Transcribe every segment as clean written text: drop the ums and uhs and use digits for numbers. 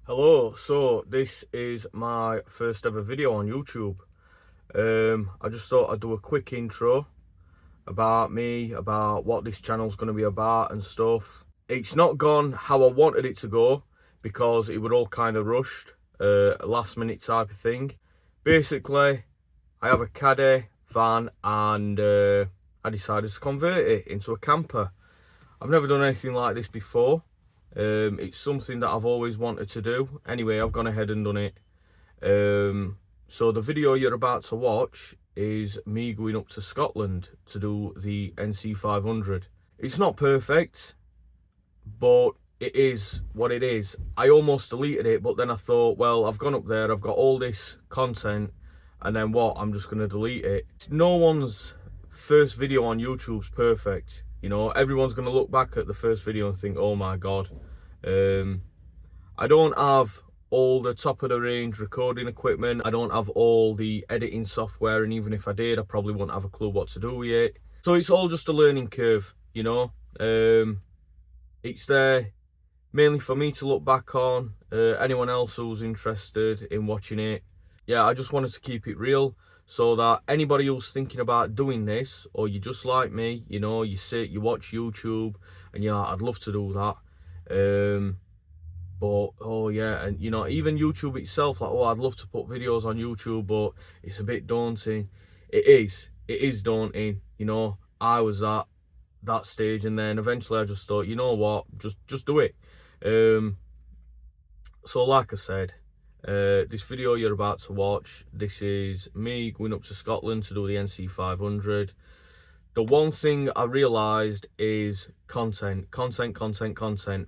Hello, so this is my first ever video on YouTube. I just thought I'd do a quick intro about me, about what this channel's going to be about and stuff. It's not gone how I wanted it to go because it was all kind of rushed, last minute type of thing. Basically, I have a Caddy van and I decided to convert it into a camper. I've never done anything like this before. It's something that I've always wanted to do. Anyway, I've gone ahead and done it. So the video you're about to watch is me going up to Scotland to do the NC500. It's not perfect, but it is what it is. I almost deleted it, but then I thought, well, I've gone up there, I've got all this content, and then what? I'm just going to delete it. No one's first video on YouTube's perfect. You know, everyone's going to look back at the first video and think, oh my God. I don't have all the top of the range recording equipment. I don't have all the editing software. And even if I did, I probably wouldn't have a clue what to do with it. So it's all just a learning curve, you know. It's there mainly for me to look back on. Anyone else who's interested in watching it. Yeah, I just wanted to keep it real, so that anybody who's thinking about doing this, or you're just like me, you know, you sit, you watch YouTube, and you're like, I'd love to do that. But, oh yeah, and you know, even YouTube itself, like, oh, I'd love to put videos on YouTube, but it's a bit daunting. It is daunting, you know. I was at that stage, and then eventually I just thought, you know what, just do it. So like I said, this video you're about to watch, this is me going up to Scotland to do the NC500. The one thing I realised is content,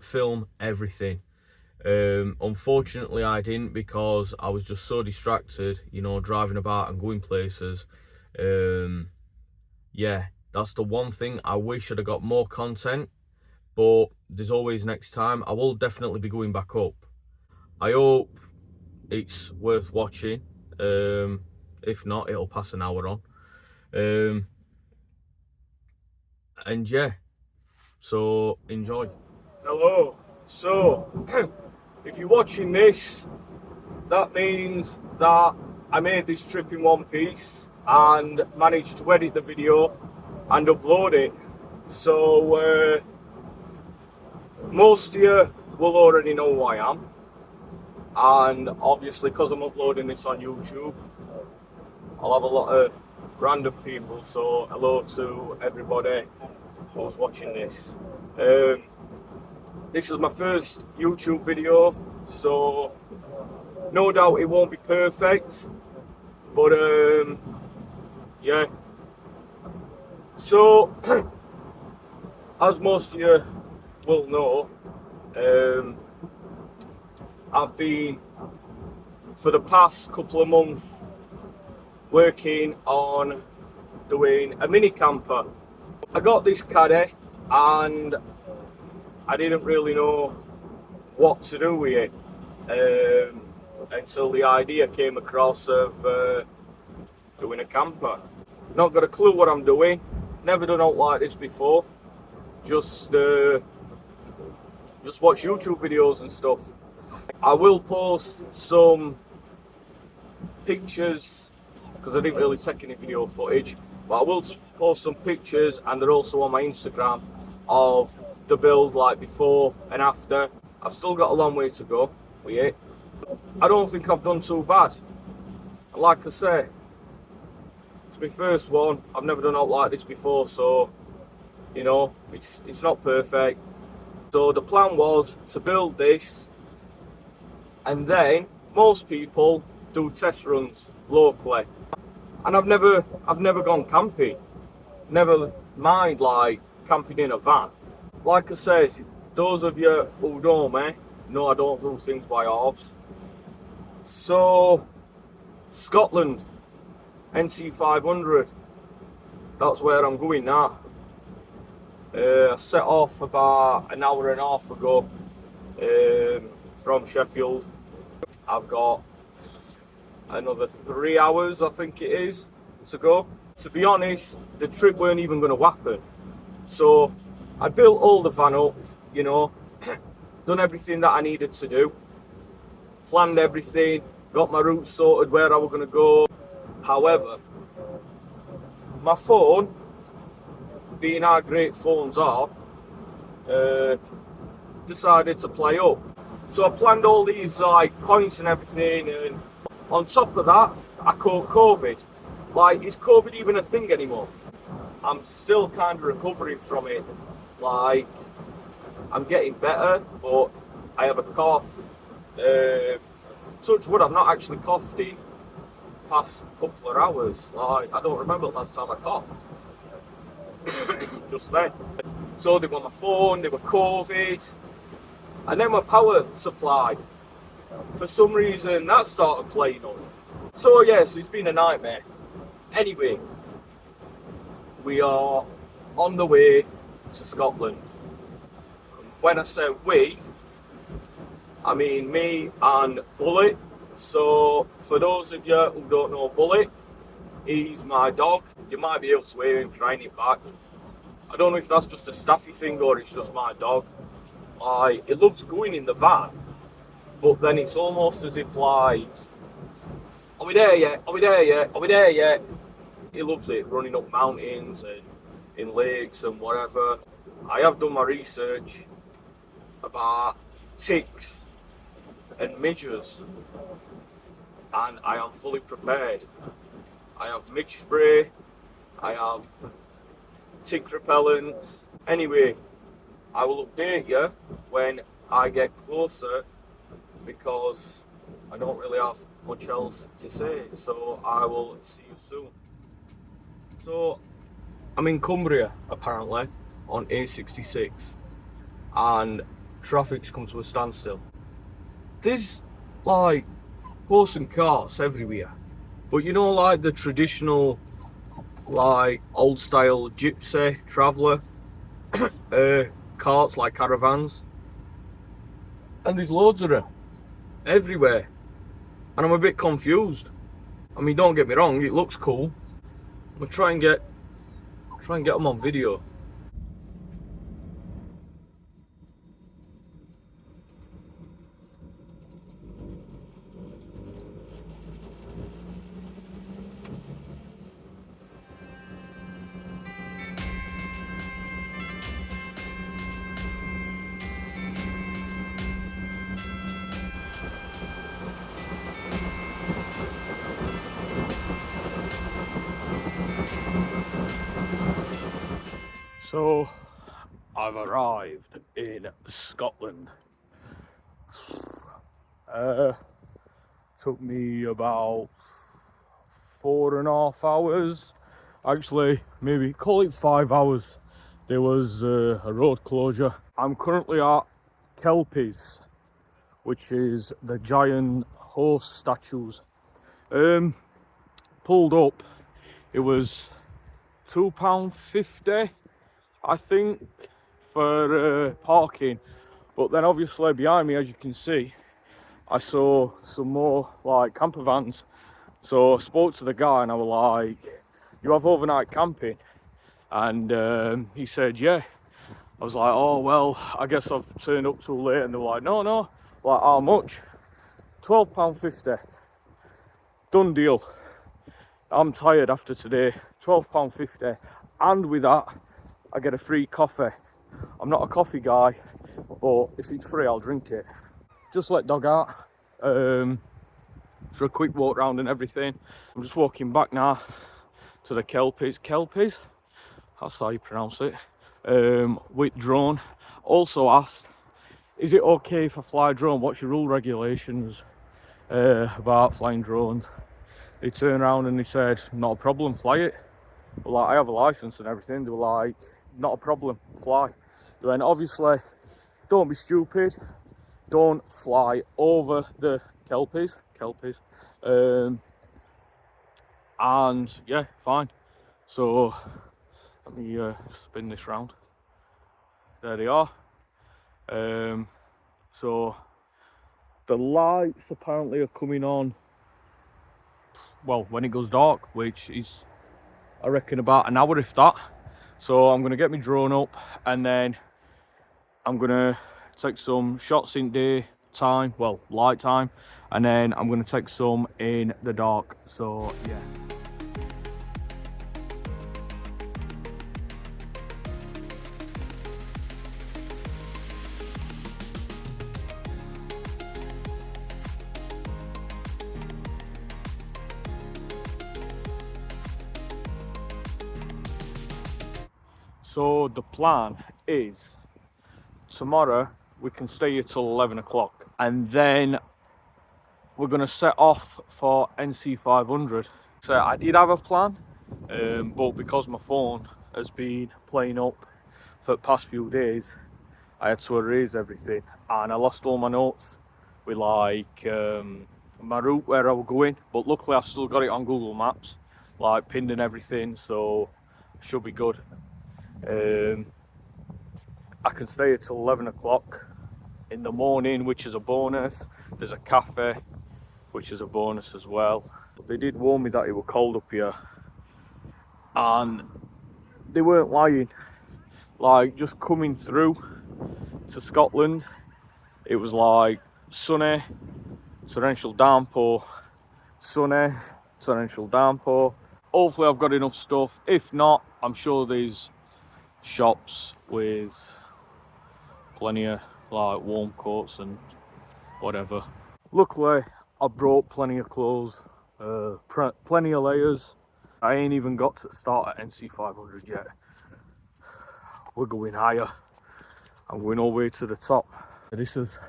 film everything. Unfortunately I didn't, because I was just so distracted, you know, driving about and going places. Yeah, that's the one thing. I wish I'd have got more content, but there's always next time. I will definitely be going back up. I hope it's worth watching. If not, it'll pass an hour on. And yeah, so enjoy. Hello. So if you're watching this, that means that I made this trip in one piece and managed to edit the video and upload it. So most of you will already know who I am. And obviously, because I'm uploading this on YouTube, I'll have a lot of random people. So hello to everybody who's watching this. This is my first YouTube video, so no doubt it won't be perfect, but yeah. So as most of you will know, I've been, for the past couple of months, working on doing a mini camper. I got this Caddy and I didn't really know what to do with it until the idea came across of doing a camper. Not got a clue what I'm doing, never done out like this before, just watch YouTube videos and stuff. I will post some pictures, because I didn't really take any video footage, but I will post some pictures, and they're also on my Instagram, of the build, like before and after. I've still got a long way to go with it. I don't think I've done too bad. And like I say, it's my first one. I've never done out like this before, so you know, it's not perfect. So the plan was to build this, and then most people do test runs locally. And I've never gone camping. Never mind like camping in a van. Like I said, those of you who know me know I don't do things by halves. So Scotland, NC500, that's where I'm going now. I set off about an hour and a half ago from Sheffield. I've got another 3 hours, I think it is, to go. To be honest, the trip weren't even going to happen. So I built all the van up, you know, done everything that I needed to do. planned everything, got my route sorted where I was going to go. However, my phone, being how great phones are, decided to play up. So I planned all these like points and everything, and on top of that, I caught COVID. Like, is COVID even a thing anymore? I'm still kind of recovering from it. Like, I'm getting better, but I have a cough. Touch wood, I've not actually coughed in past couple of hours. Like, I don't remember the last time I coughed. Just then. So they were my phone, they were COVID, and then my power supply. For some reason, that started playing up. So yes, it's been a nightmare. Anyway, we are on the way to Scotland. When I say we, I mean me and Bullet. So for those of you who don't know Bullet, he's my dog. You might be able to hear him crying it back. I don't know if that's just a staffy thing or it's just my dog. He loves going in the van, but then it's almost as if like, are we there yet? Are we there yet? Are we there yet? He loves it, running up mountains and in lakes and whatever. I have done my research about ticks and midges, and I am fully prepared. I have midge spray, I have tick repellents. Anyway, I will update you when I get closer, because I don't really have much else to say, so I will see you soon. So I'm in Cumbria apparently on A66, and traffic's come to a standstill. There's like horse and carts everywhere, but you know, like the traditional like old style gypsy traveller carts, like caravans, and there's loads of them everywhere, and I'm a bit confused. I mean, don't get me wrong, it looks cool. I'm gonna try and get them on video. So I've arrived in Scotland. Took me about 4.5 hours. Actually, maybe call it 5 hours. There was a road closure. I'm currently at Kelpies, which is the giant horse statues. Pulled up, it was £2.50, I think, for parking. But then obviously behind me, as you can see, I saw some more like camper vans. So I spoke to the guy and I was like, you have overnight camping? And he said, yeah. I was like, oh well, I guess I've turned up too late. And they were like, no, like how much? £12.50. Done deal. I'm tired after today. £12.50, and with that I get a free coffee. I'm not a coffee guy, but if it's free I'll drink it. Just let dog out for a quick walk round and everything. I'm just walking back now to the Kelpies, that's how you pronounce it, with drone. Also asked, is it okay if I fly drone? What's your rule regulations about flying drones? They turned around and they said, not a problem, fly it. But like, I have a license and everything. They were like, not a problem, fly. They went, obviously, don't be stupid, don't fly over the Kelpies. And yeah, fine. So let me spin this round. There they are. So the lights apparently are coming on, well, when it goes dark, which is, I reckon, about an hour if that. So I'm gonna get my drone up and then I'm gonna take some shots in day, time, well, light time, and then I'm going to take some in the dark. So yeah. So the plan is tomorrow we can stay here till 11 o'clock, and then we're going to set off for NC500. So I did have a plan, but because my phone has been playing up for the past few days, I had to erase everything, and I lost all my notes with like my route where I was going. But luckily I've still got it on Google Maps, like pinned and everything, so I should be good. I can stay here till 11 o'clock in the morning, which is a bonus. There's a cafe, which is a bonus as well. They did warn me that it was cold up here, and they weren't lying. Like, just coming through to Scotland, it was like sunny, torrential downpour, sunny, torrential downpour. Hopefully I've got enough stuff. If not, I'm sure there's shops with plenty of like warm coats and whatever. Luckily I brought plenty of clothes, plenty of layers. I ain't even got to start at NC500 yet. We're going higher. I'm going all the way to the top. This is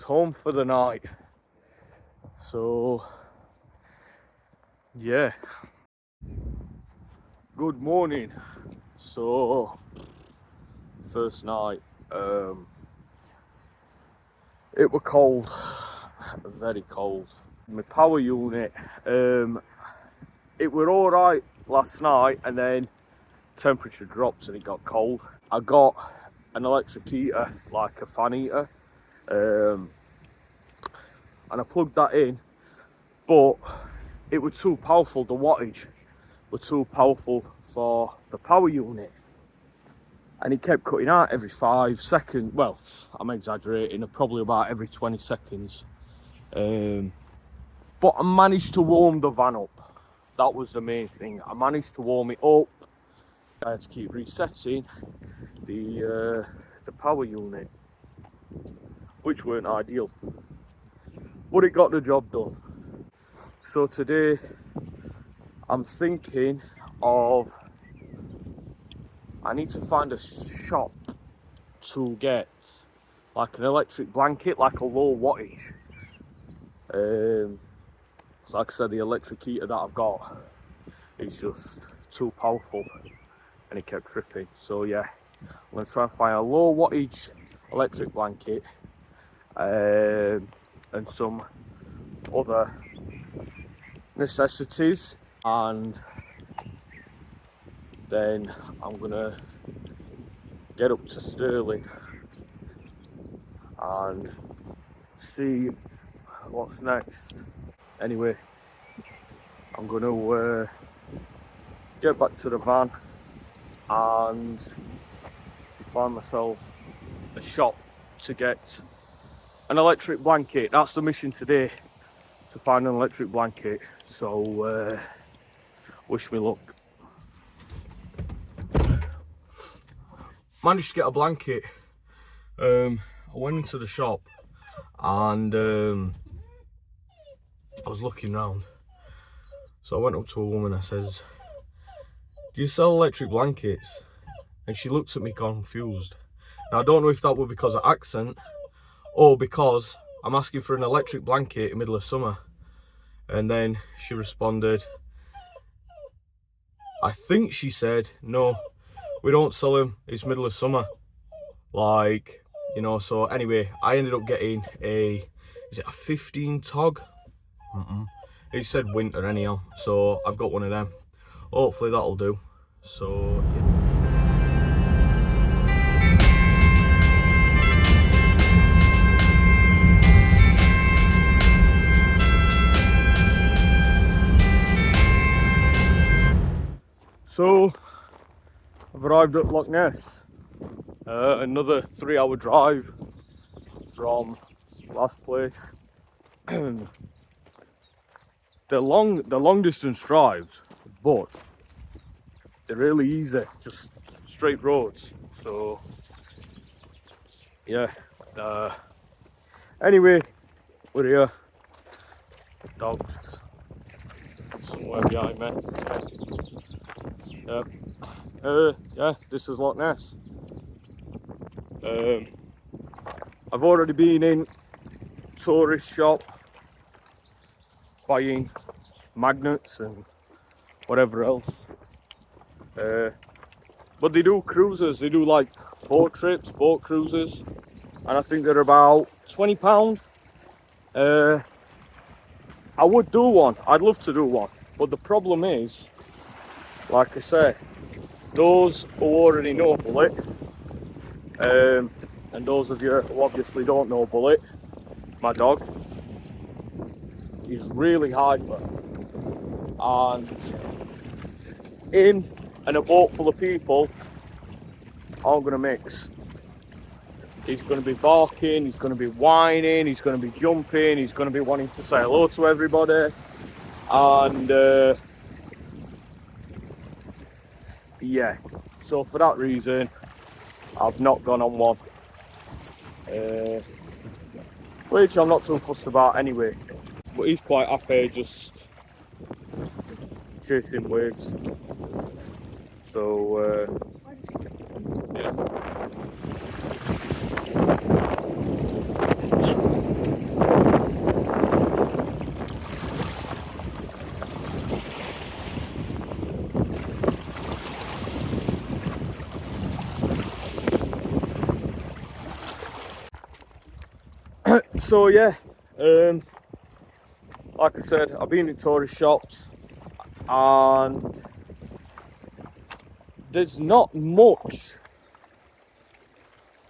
home for the night. So yeah. Good morning. So first night, it was cold, very cold. My power unit, it were all right last night, and then temperature dropped and it got cold. I got an electric heater, like a fan heater, and I plugged that in, but it was too powerful. The wattage were too powerful for the power unit, and it kept cutting out every 5 seconds. Well, I'm exaggerating, probably about every 20 seconds. But I managed to warm the van up. That was the main thing. I managed to warm it up. I had to keep resetting the power unit, which weren't ideal, but it got the job done. So today I'm thinking of, I need to find a shop to get like an electric blanket, like a low wattage. So like I said, the electric heater that I've got is just too powerful and it kept tripping. So yeah, I'm going to try and find a low wattage electric blanket, and some other necessities, and then I'm gonna get up to Stirling and see what's next. Anyway, I'm gonna get back to the van and find myself a shop to get an electric blanket. That's the mission today, to find an electric blanket. So wish me luck. Managed to get a blanket. I went into the shop and I was looking round. So I went up to a woman. I says, "Do you sell electric blankets?" And she looked at me confused. Now I don't know if that was because of accent or because I'm asking for an electric blanket in the middle of summer. And then she responded, I think she said, "No, we don't sell them, it's middle of summer." Like, you know. So anyway, I ended up getting is it a 15 tog? It said winter anyhow, so I've got one of them. Hopefully that'll do. So yeah. So I've arrived at Loch Ness. Another 3-hour drive from last place. They're long distance drives, but they're really easy, just straight roads. So yeah. Anyway, we're here. Dogs somewhere behind me. Yeah, this is Loch Ness. I've already been in tourist shop buying magnets and whatever else. But they do cruises, they do like boat trips, boat cruises, and I think they're about £20. I would do one, I'd love to do one, but the problem is, like I say, those who already know Bullet, and those of you who obviously don't know Bullet, my dog, he's really hyper, and him and a boat full of people aren't going to mix. He's going to be barking, he's going to be whining, he's going to be jumping, he's going to be wanting to say hello to everybody, and yeah, so for that reason I've not gone on one, which I'm not too fussed about anyway, but he's quite happy just chasing waves, so yeah. So yeah, like I said, I've been in tourist shops and there's not much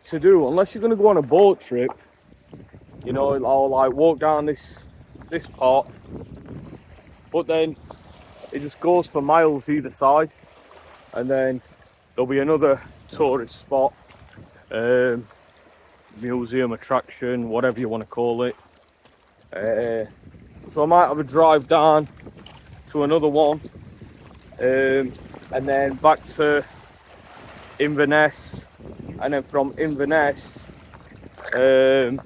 to do unless you're going to go on a boat trip, you know, or like walk down this part, but then it just goes for miles either side, and then there'll be another tourist spot, museum, attraction, whatever you want to call it. So I might have a drive down to another one, and then back to Inverness, and then from Inverness, I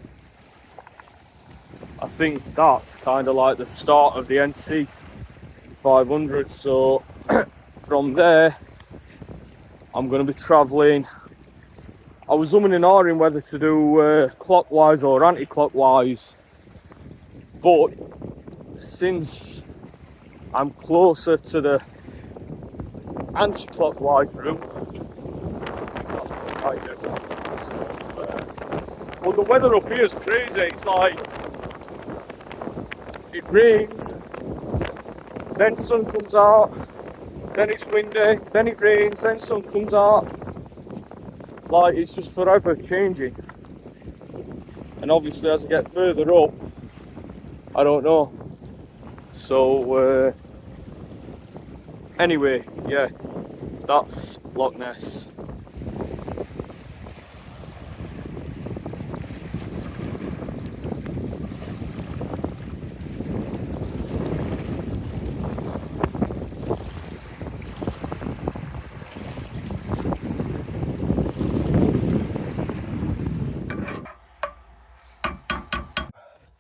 think that's kind of like the start of the NC500. So from there, I'm going to be travelling. I was umming and ahhing whether to do clockwise or anti-clockwise, but since I'm closer to the anti-clockwise route, I think that's what I do. Well, the weather up here is crazy. It's like it rains, then sun comes out, then it's windy, then it rains, then sun comes out. Like, it's just forever changing. And obviously as I get further up, I don't know. So anyway, yeah, that's Loch Ness.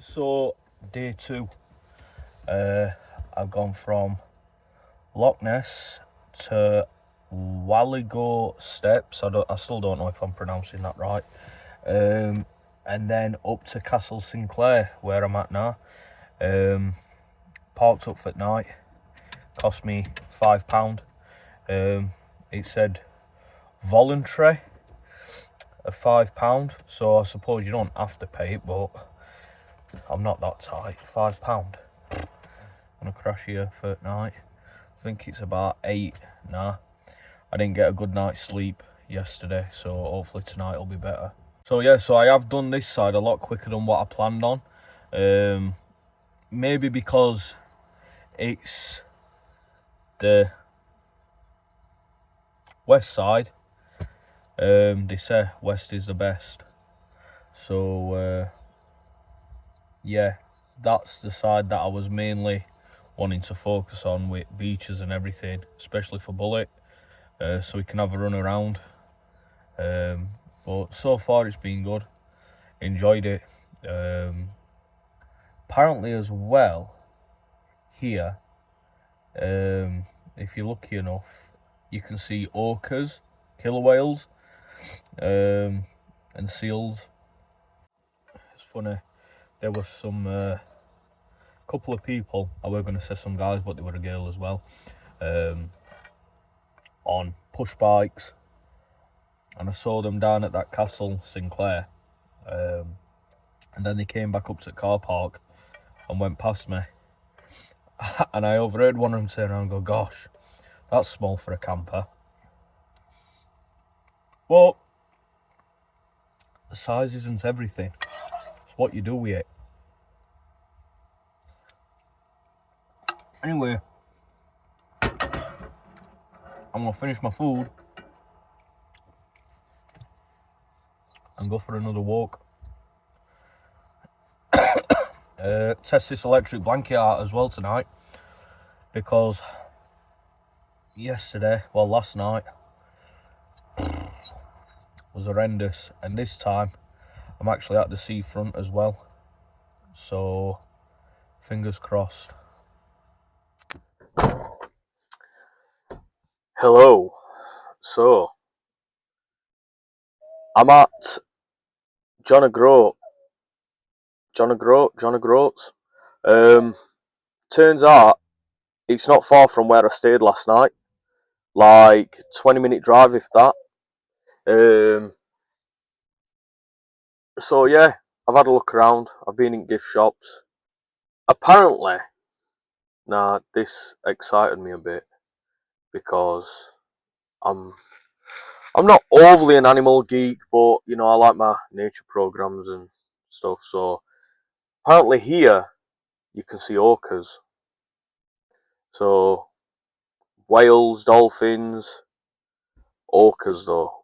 So day 2, I've gone from Loch Ness to Walligo Steps. I still don't know if I'm pronouncing that right. And then up to Castle Sinclair, where I'm at now. Parked up for the night. Cost me £5. It said voluntary of £5, so I suppose you don't have to pay it, but I'm not that tight. £5. I'm gonna crash here for the night. I think it's about 8 now. I didn't get a good night's sleep yesterday, so hopefully tonight will be better. So yeah, so I have done this side a lot quicker than what I planned on. Maybe because it's the west side. They say west is the best. So yeah, that's the side that I was mainly wanting to focus on, with beaches and everything, especially for Bullet, so we can have a run around. But so far it's been good. Enjoyed it. Apparently as well, here, if you're lucky enough, you can see orcas, killer whales, and seals. It's funny, there was some couple of people, I were going to say some guys, but they were a girl as well, on push bikes, and I saw them down at that castle Sinclair, and then they came back up to the car park and went past me, and I overheard one of them turn around and go, "Gosh, that's small for a camper." Well, the size isn't everything, it's what you do with it. Anyway, I'm gonna finish my food and go for another walk. Test this electric blanket out as well tonight, because last night was horrendous, and this time I'm actually at the seafront as well, so fingers crossed. Hello. So I'm at John O'Groats. Turns out it's not far from where I stayed last night, like 20-minute drive if that. So yeah, I've had a look around, I've been in gift shops. Apparently, now this excited me a bit, because I'm not overly an animal geek, but you know, I like my nature programs and stuff. So apparently here you can see orcas. So whales, dolphins, orcas though.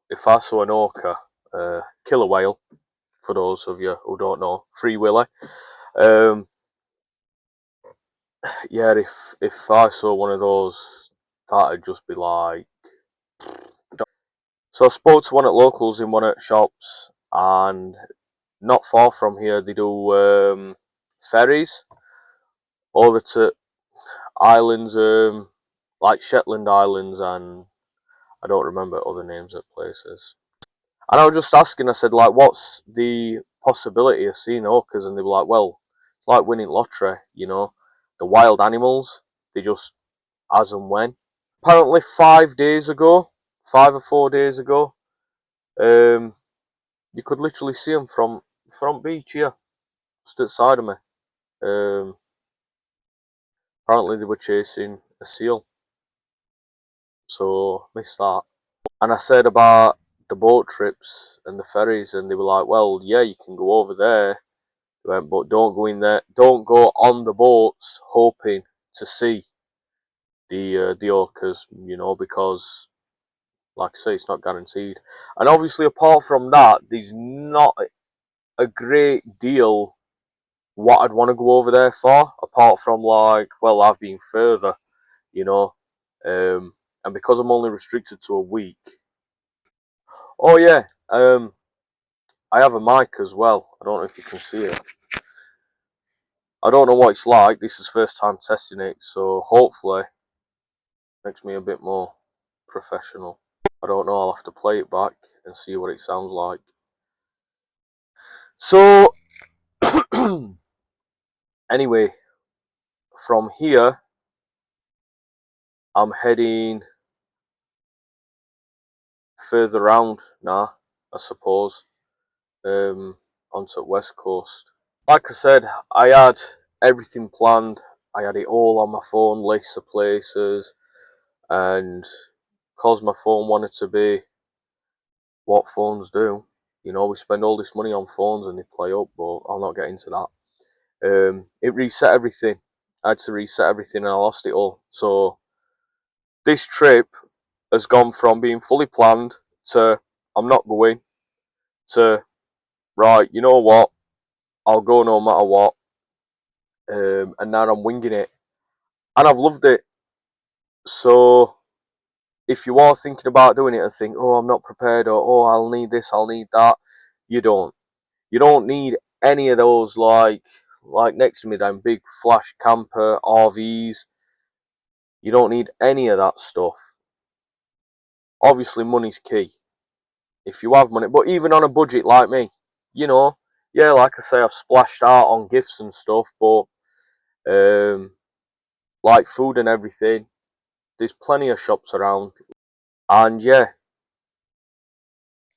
If I saw an orca, killer whale, for those of you who don't know, Free Willy. Yeah, if I saw one of those, that'd just be like. So I spoke to one at locals in one at shops, and not far from here they do ferries over to islands, like Shetland Islands, and I don't remember other names of places. And I was just asking, I said, like, what's the possibility of seeing orcas? And they were like, well, it's like winning lottery, you know. The wild animals, they just as and when. Apparently 5 or 4 days ago, you could literally see them from front beach here, just outside of me. Apparently they were chasing a seal, so missed that. And I said about the boat trips and the ferries, and they were like, well, yeah, you can go over there, but don't go in there, don't go on the boats hoping to see the orcas, you know, because like I say, it's not guaranteed. And obviously apart from that, there's not a great deal what I'd want to go over there for, apart from, like, well, I've been further, you know, and because I'm only restricted to a week. Oh yeah, I have a mic as well. I don't know if you can see it. I don't know what it's like. This is first time testing it, so hopefully makes me a bit more professional. I don't know. I'll have to play it back and see what it sounds like. So anyway, from here I'm heading further round now, I suppose, onto the west coast. Like I said, I had everything planned. I had it all on my phone, lists of places, and because my phone wanted to be what phones do, you know, we spend all this money on phones and they play up, but I'll not get into that. It reset everything. I had to reset everything and I lost it all. So this trip has gone from being fully planned to I'm not going, to right, you know what? I'll go no matter what. And now I'm winging it, and I've loved it. So if you are thinking about doing it and think, oh, I'm not prepared, or oh, I'll need this, I'll need that, you don't. You don't need any of those like next to me, them big flash camper RVs. You don't need any of that stuff. Obviously, money's key. If you have money, but even on a budget like me, you know, yeah, like I say, I've splashed out on gifts and stuff, but like food and everything, there's plenty of shops around. And yeah,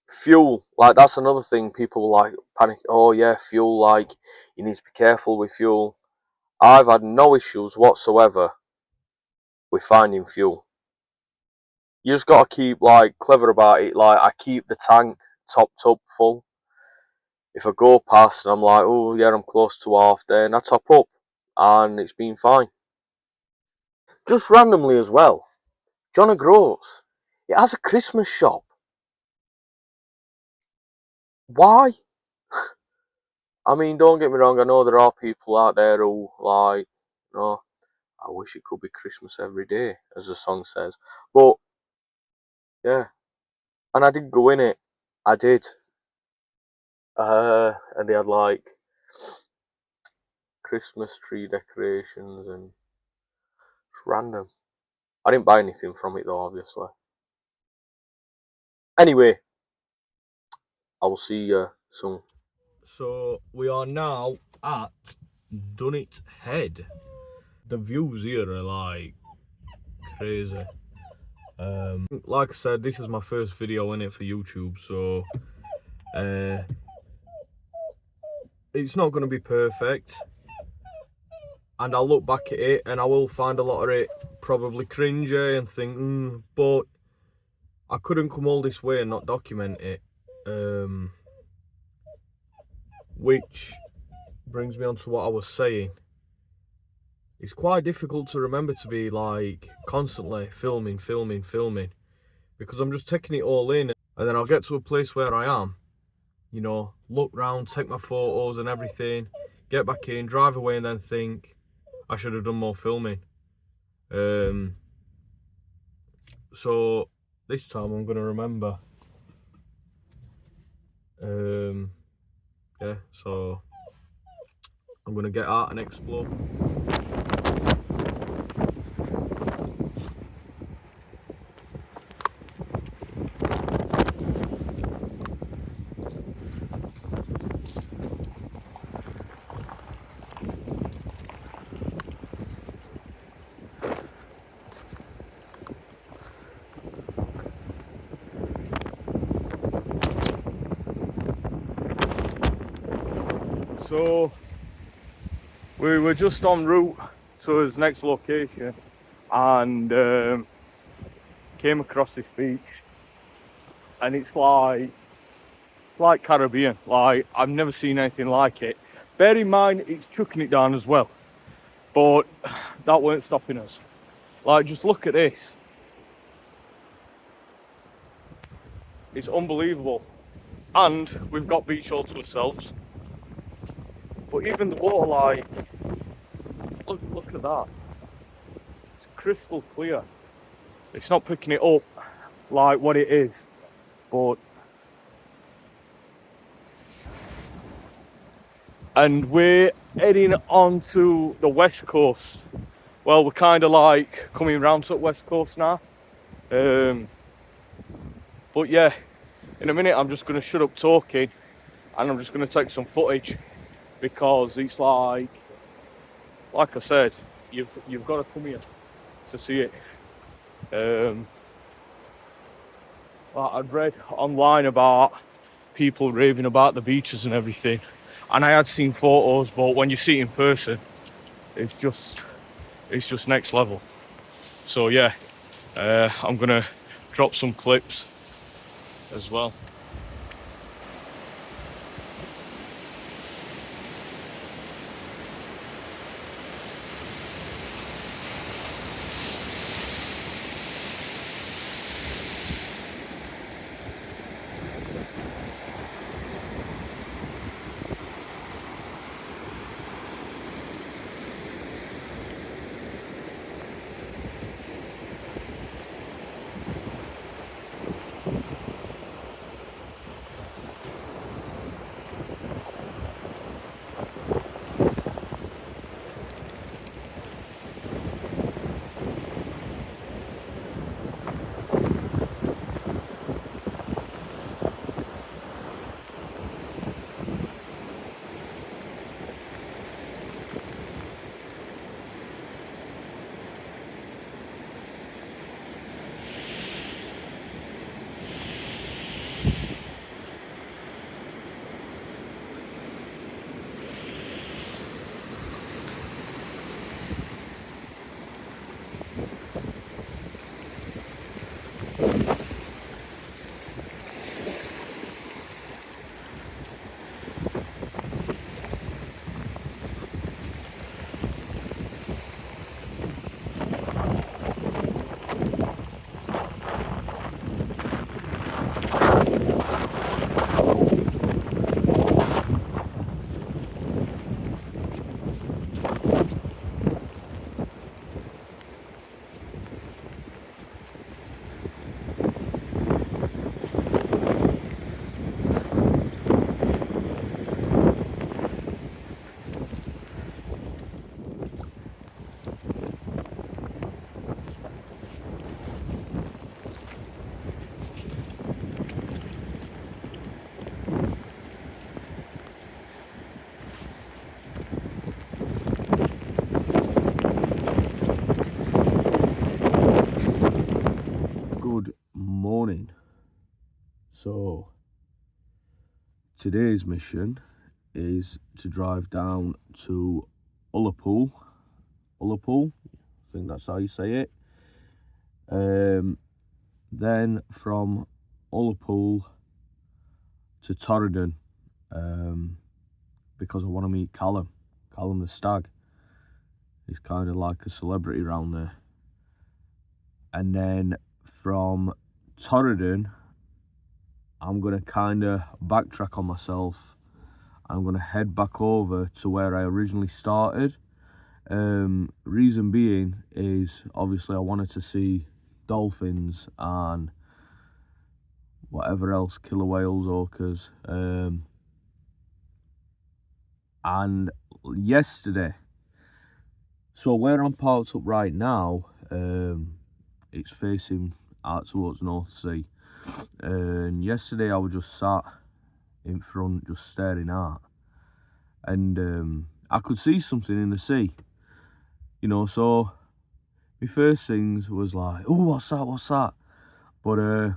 fuel, like that's another thing people like panic. Oh yeah, fuel, like you need to be careful with fuel. I've had no issues whatsoever with finding fuel. You just gotta keep like clever about it. Like I keep the tank topped up full. If I go past and I'm like, oh yeah, I'm close to half, then I top up, and it's been fine. Just randomly as well, John O'Groats, it has a Christmas shop. Why? I mean, don't get me wrong, I know there are people out there who like, you know, I wish it could be Christmas every day, as the song says. But yeah, and I did go in it. I did. And they had like Christmas tree decorations and it's random. I didn't buy anything from it though, obviously. Anyway, I will see you soon. So we are now at Dunnet Head. The views here are like crazy. Like I said, this is my first video in it for YouTube, so it's not going to be perfect. And I'll look back at it and I will find a lot of it probably cringy and think, but I couldn't come all this way and not document it. Which brings me on to what I was saying. It's quite difficult to remember to be like constantly filming, because I'm just taking it all in, and then I'll get to a place where I am, you know, look round, take my photos and everything, get back in, drive away, and then think I should have done more filming. So this time I'm gonna remember. Yeah, so I'm gonna get out and explore. So we were just en route to his next location and came across this beach, and it's like Caribbean. Like I've never seen anything like it. Bear in mind it's chucking it down as well, but that weren't stopping us. Like just look at this. It's unbelievable. And we've got beach all to ourselves. But even the water, like, look at that. It's crystal clear. It's not picking it up like what it is, but... And we're heading on to the west coast. Well, we're kind of like coming round to the west coast now. But yeah, in a minute I'm just going to shut up talking and I'm just going to take some footage, because it's like I said, you've got to come here to see it. I'd read online about people raving about the beaches and everything, and I had seen photos, but when you see it in person, it's just next level. So yeah, I'm gonna drop some clips as well. So today's mission is to drive down to Ullapool, I think that's how you say it. Then from Ullapool to Torridon, because I want to meet Callum the stag. He's kind of like a celebrity around there. And then from Torridon, I'm going to kind of backtrack on myself. I'm going to head back over to where I originally started. Reason being is obviously I wanted to see dolphins and whatever else, killer whales, orcas. And yesterday, so where I'm parked up right now, it's facing out towards North Sea. And yesterday I was just sat in front, just staring out, and I could see something in the sea, you know. So my first things was like, oh, what's that? But I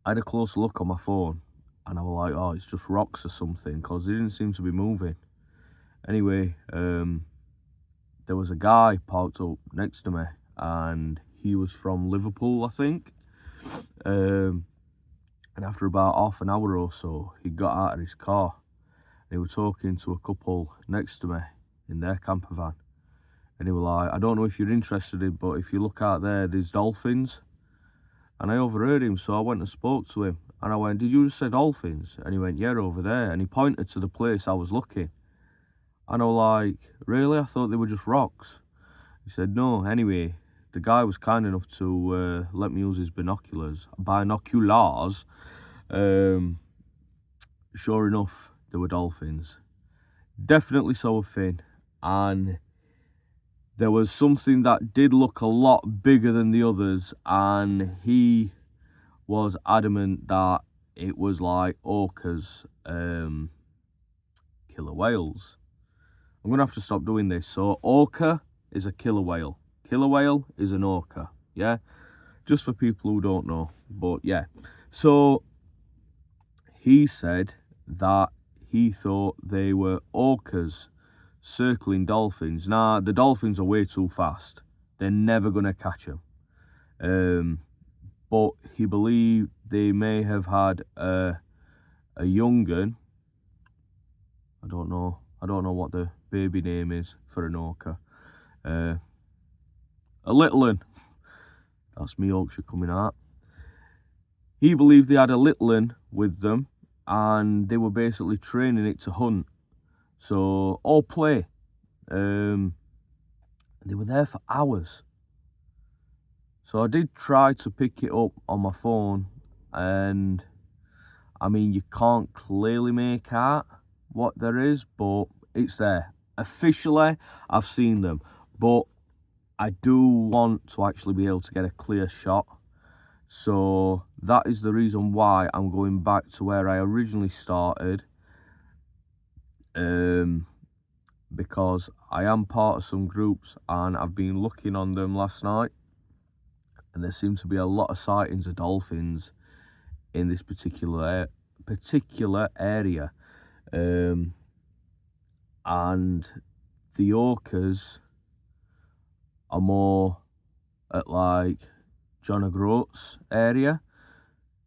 had a close look on my phone, and I was like, oh, it's just rocks or something, because they didn't seem to be moving. Anyway, there was a guy parked up next to me, and he was from Liverpool, I think. And after about half an hour or so, he got out of his car. And he was talking to a couple next to me in their camper van. And he was like, I don't know if you're interested in, but if you look out there, there's dolphins. And I overheard him, so I went and spoke to him. And I went, did you just say dolphins? And he went, yeah, over there. And he pointed to the place I was looking. And I was like, really? I thought they were just rocks. He said, no. Anyway, the guy was kind enough to let me use his binoculars. Sure enough, there were dolphins. Definitely saw a fin. And there was something that did look a lot bigger than the others. And he was adamant that it was like orcas, killer whales. I'm going to have to stop doing this. So orca is a killer whale. Killer whale is an orca, yeah? Just for people who don't know, but yeah. So he said that he thought they were orcas circling dolphins. Now, the dolphins are way too fast. They're never going to catch them. But he believed they may have had a young un. I don't know what the baby name is for an orca. A little un. That's me Yorkshire coming out. He believed they had a little un with them, and they were basically training it to hunt. So, all play. They were there for hours. So I did try to pick it up on my phone, and I mean, you can't clearly make out what there is, but it's there. Officially, I've seen them, but I do want to actually be able to get a clear shot. So that is the reason why I'm going back to where I originally started, because I am part of some groups, and I've been looking on them last night, and there seems to be a lot of sightings of dolphins in this particular area. And the orcas are more at like John O'Groats area,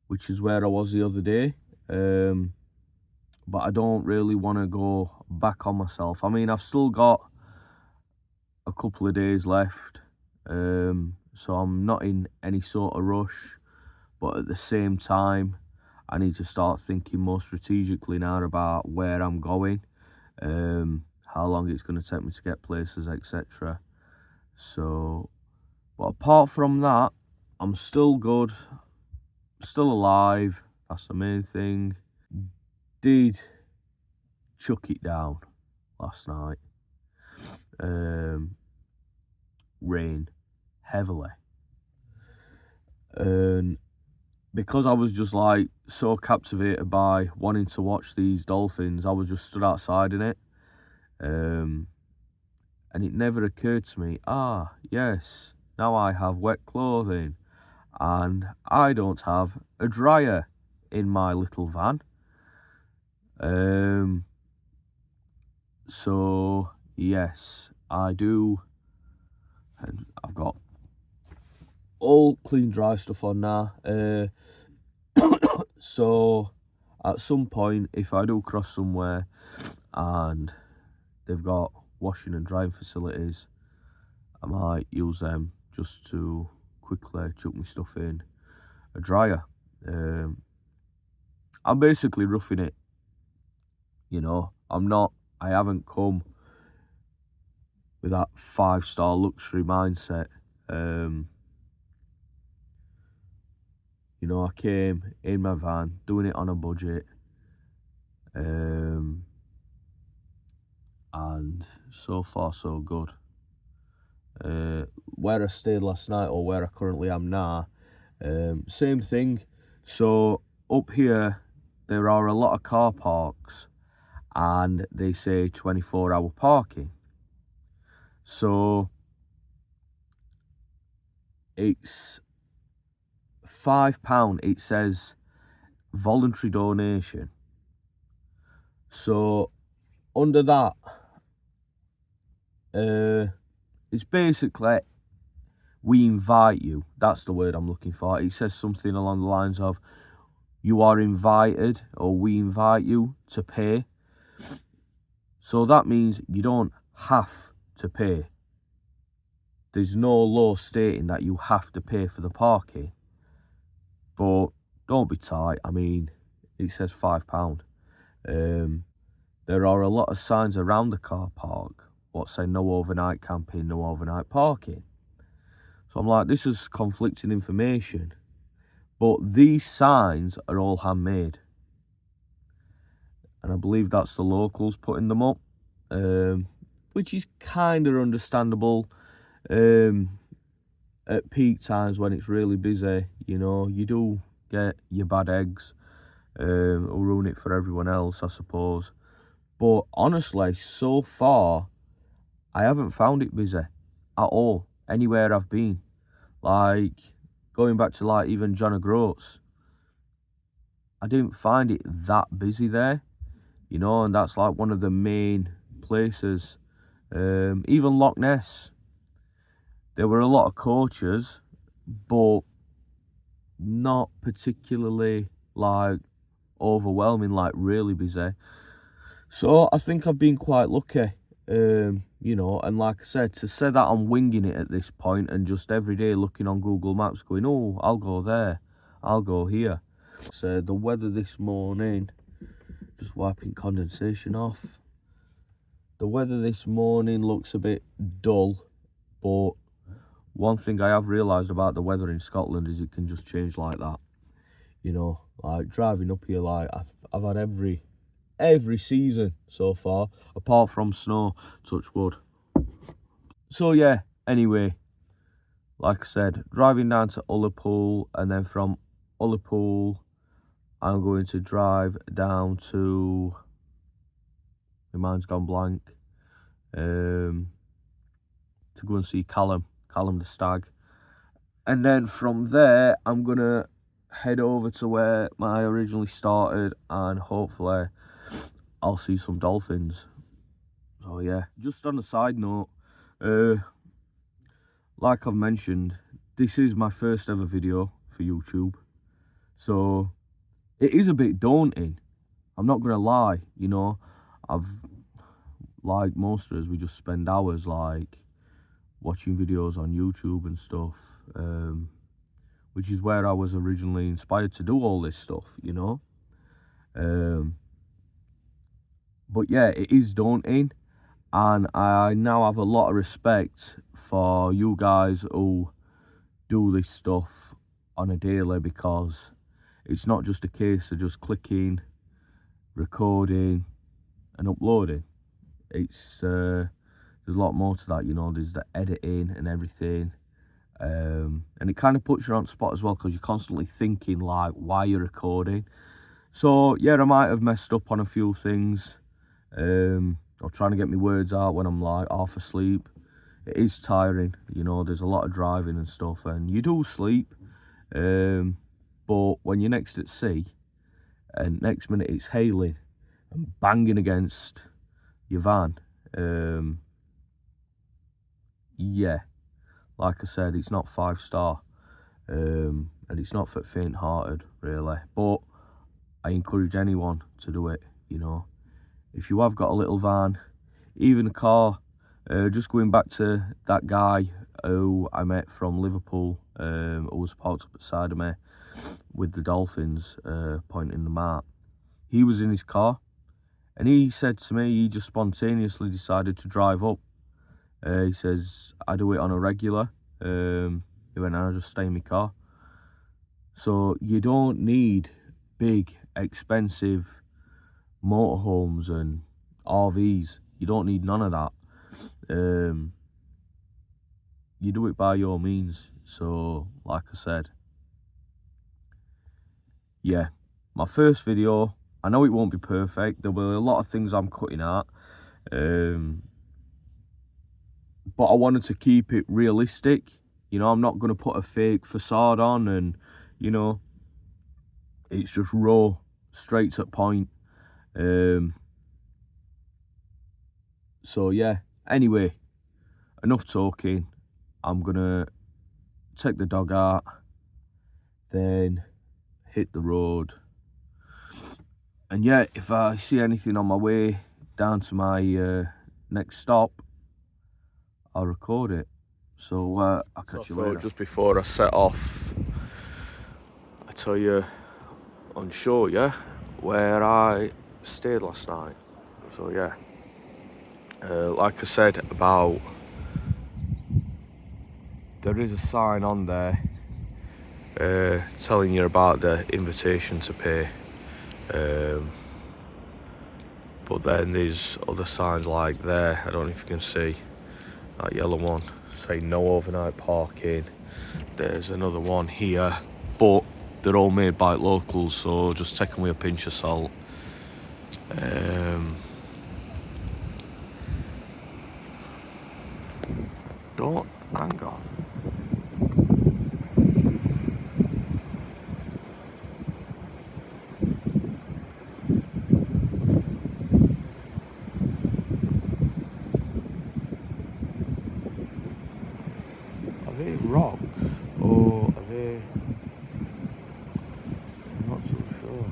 which is where I was the other day. But I don't really want to go back on myself. I mean, I've still got a couple of days left, so I'm not in any sort of rush, but at the same time I need to start thinking more strategically now about where I'm going, how long it's going to take me to get places, etc. So, but apart from that, I'm still good, still alive. That's the main thing. Did chuck it down last night. Rain heavily, and because I was just like so captivated by wanting to watch these dolphins, I was just stood outside in it, and it never occurred to me, yes, now I have wet clothing and I don't have a dryer. in my little van. So yes, I do, and I've got all clean dry stuff on now. So at some point, if I do cross somewhere and they've got washing and drying facilities, I might use them just to quickly chuck my stuff in a dryer. I'm basically roughing it, you know. I haven't come with that 5-star luxury mindset. You know, I came in my van, doing it on a budget, and so far so good. Where I stayed last night, or where I currently am now, same thing. So up here there are a lot of car parks and they say 24-hour parking. So it's £5, it says voluntary donation. So under that, it's basically, we invite you. That's the word I'm looking for. It says something along the lines of, you are invited, or we invite you to pay. So that means you don't have to pay. There's no law stating that you have to pay for the parking. But don't be tight. I mean, it says £5. There are a lot of signs around the car park what say no overnight camping, no overnight parking. So I'm like, this is conflicting information. But these signs are all handmade. And I believe that's the locals putting them up, which is kind of understandable. At peak times when it's really busy, you know, you do get your bad eggs, who ruin it for everyone else, I suppose. But honestly, so far, I haven't found it busy at all, anywhere I've been. Like, going back to like even John O'Groats, I didn't find it that busy there, you know, and that's like one of the main places. Even Loch Ness, there were a lot of coaches, but not particularly like overwhelming, like really busy. So I think I've been quite lucky, you know, and like I said, to say that I'm winging it at this point and just every day looking on Google Maps going, oh, I'll go there, I'll go here. So the weather this morning, just wiping condensation off. The weather this morning looks a bit dull, but one thing I have realised about the weather in Scotland is it can just change like that. You know, like driving up here, like I've had every season so far, apart from snow, touch wood. So yeah, anyway, like I said, driving down to Ullapool, and then from Ullapool, I'm going to drive down to, my mind's gone blank, to go and see Callum the stag. And then from there, I'm going to head over to where I originally started, and hopefully I'll see some dolphins. So yeah, just on a side note, like I've mentioned, this is my first ever video for YouTube. So it is a bit daunting, I'm not gonna lie, you know. Like most of us, we just spend hours like watching videos on YouTube and stuff, which is where I was originally inspired to do all this stuff, you know. But yeah, it is daunting, and I now have a lot of respect for you guys who do this stuff on a daily, because it's not just a case of just clicking, recording and uploading. It's there's a lot more to that, you know. There's the editing and everything, and it kind of puts you on the spot as well, because you're constantly thinking like why you're recording. So yeah, I might have messed up on a few things, or trying to get my words out when I'm like half asleep. It is tiring, you know. There's a lot of driving and stuff, and you do sleep, but when you're next at sea, and next minute it's hailing and banging against your van. Yeah, like I said, it's not 5-star, and it's not for faint-hearted, really. But I encourage anyone to do it, you know. If you have got a little van, even a car, just going back to that guy who I met from Liverpool, who was parked up beside of me with the dolphins, pointing them out. He was in his car, and he said to me, he just spontaneously decided to drive up. He says, I do it on a regular. He went, I just stay in my car. So you don't need big, expensive motorhomes and RVs. You don't need none of that. You do it by your means. So, like I said, yeah, my first video, I know it won't be perfect. There will be a lot of things I'm cutting out. But I wanted to keep it realistic. You know, I'm not going to put a fake facade on, and, you know, it's just raw, straight to the point. So, yeah, anyway, enough talking. I'm going to take the dog out, then hit the road. And, yeah, if I see anything on my way down to my next stop, I'll record it. So I'll catch you later. Just before I set off, I tell you on show, yeah, where I stayed last night. So yeah, like I said about, there is a sign on there telling you about the invitation to pay. But then there's other signs like there, I don't know if you can see, that yellow one, saying no overnight parking. There's another one here, but they're all made by locals, so just take them with a pinch of salt. Don't hang on. Are they rocks or are they? I'm not so sure.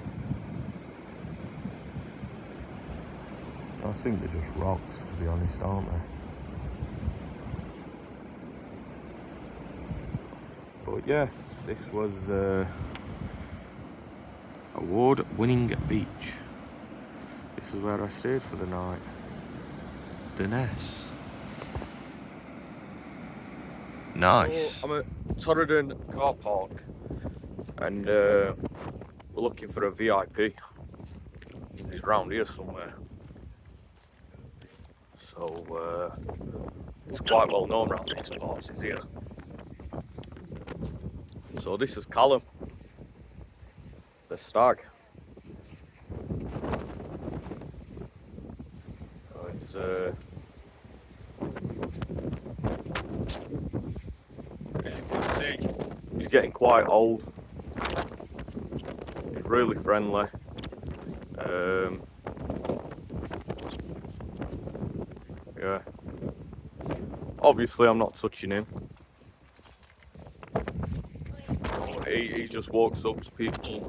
I think they're just rocks, to be honest, aren't they? But yeah, this was award-winning beach. This is where I stayed for the night. The Ness. Nice. So I'm at Torridon car park, and we're looking for a VIP. He's round here somewhere. So it's quite well known around these parts, is here. So this is Callum, the stag. So it's as you can see, he's getting quite old. He's really friendly. Yeah. Obviously, I'm not touching him. He just walks up to people.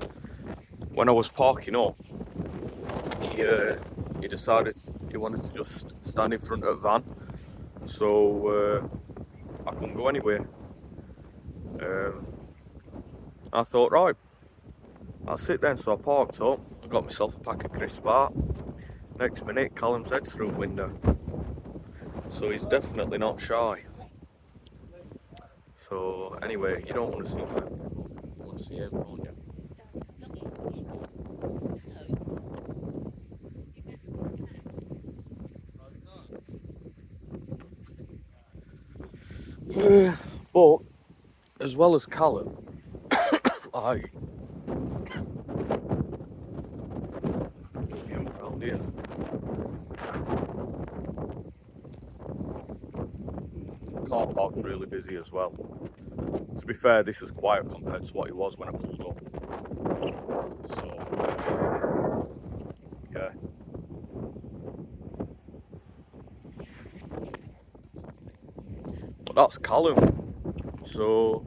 When I was parking up, he decided he wanted to just stand in front of a van. So I couldn't go anywhere. I thought, right, I'll sit then. So I parked up, I got myself a pack of crisp bar. Next minute, Callum's head's through the window. So he's definitely not shy. So anyway, you don't want to see him. You want to see him, don't you? But as well as Callum, around here. Car park's really busy as well. To be fair, this is quiet compared to what it was when I pulled up. So, yeah. But that's Callum. So,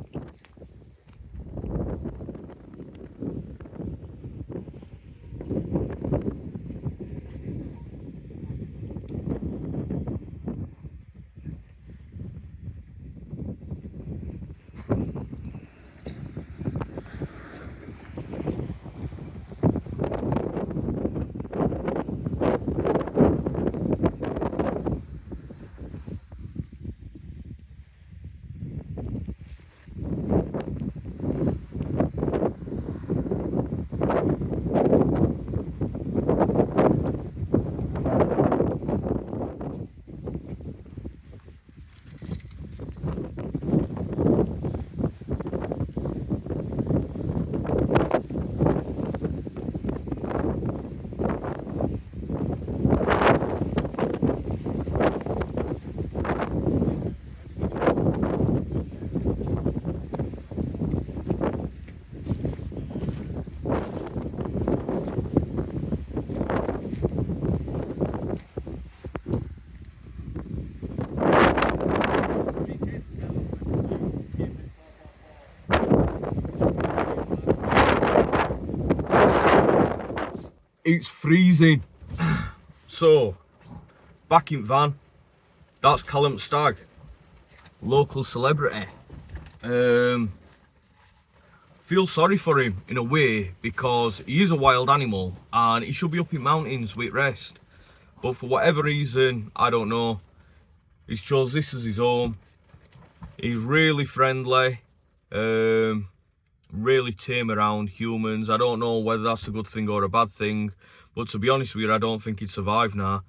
it's freezing. So, back in van, that's Callum Stag, local celebrity. Feel sorry for him in a way because he is a wild animal and he should be up in mountains with rest. But for whatever reason, I don't know, he's chose this as his home. He's really friendly, really tame around humans. I don't know whether that's a good thing or a bad thing, but to be honest with you, I don't think he'd survive now.